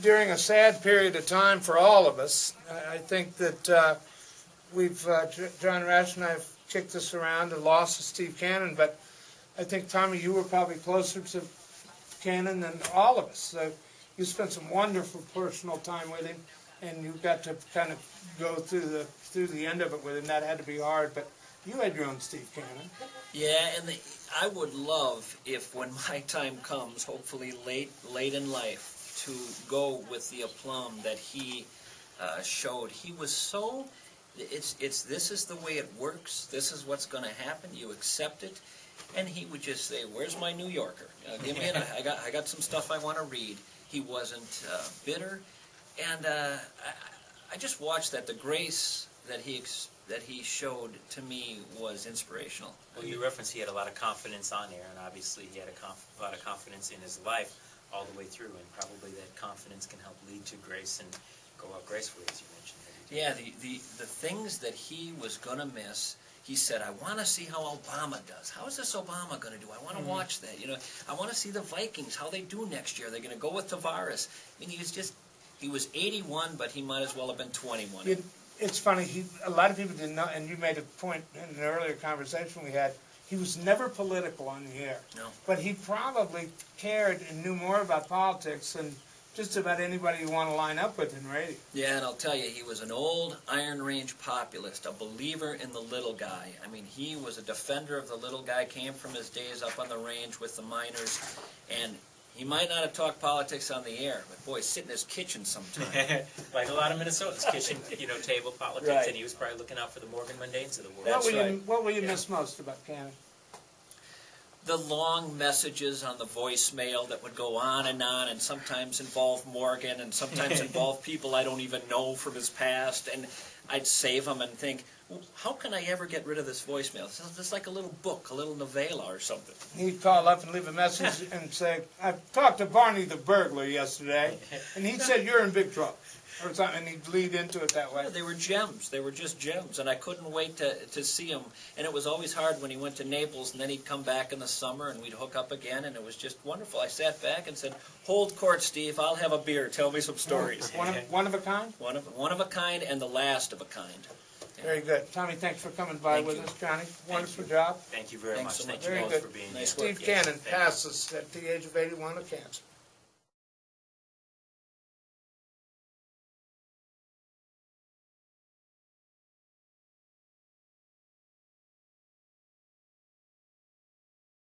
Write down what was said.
during a sad period of time for all of us. I think that John Rash and I have kicked this around and lost to Steve Cannon, but I think, Tommy, you were probably closer to Cannon than all of us. You spent some wonderful personal time with him, and you got to kind of go through the end of it with him. That had to be hard, but you had your own Steve Cannon. Yeah, and I would love if, when my time comes, hopefully late in life, to go with the aplomb that he showed. He was so. This is the way it works. This is what's going to happen. You accept it. And he would just say, "Where's my New Yorker? Give me I got some stuff I want to read." He wasn't bitter, and I just watched that. The grace that he showed to me was inspirational. Well, you referenced he had a lot of confidence on there, and obviously he had a lot of confidence in his life all the way through, and probably that confidence can help lead to grace and go out gracefully, as you mentioned. Yeah, the things that he was going to miss. He said, "I want to see how Obama does. How is this Obama going to do? I want to watch that. I want to see the Vikings, how they do next year. They're going to go with Tavares." I mean, he was 81, but he might as well have been 21. It's funny. A lot of people didn't know, and you made a point in an earlier conversation we had. He was never political on the air. No. But he probably cared and knew more about politics than just about anybody you want to line up with in radio. Yeah, and I'll tell you, he was an old Iron Range populist, a believer in the little guy. I mean, he was a defender of the little guy, came from his days up on the range with the miners, and he might not have talked politics on the air, but boy, sit in his kitchen sometime. Like a lot of Minnesotans, kitchen, table politics, right. And he was probably looking out for the Morgan Mundanes of the world. What will you miss most about Cannon? The long messages on the voicemail that would go on, and sometimes involve Morgan, and sometimes involve people I don't even know from his past, and I'd save them and think, how can I ever get rid of this voicemail? It's like a little book, a little novella or something. He'd call up and leave a message and say, "I talked to Barney the burglar yesterday, and he said you're in big trouble," or something, and he'd lead into it that way. Yeah, they were gems. They were just gems, and I couldn't wait to see him. And it was always hard when he went to Naples, and then he'd come back in the summer, and we'd hook up again, and it was just wonderful. I sat back and said, "Hold court, Steve. I'll have a beer. Tell me some stories." One of a kind? One of a kind, and the last of a kind. Yeah. Very good. Tommy, thanks for coming by with us, Johnny. Wonderful job. Thank you very much. So much. Thank you Very both good. for being Nice here. Steve Cannon passes at the age of 81 of cancer.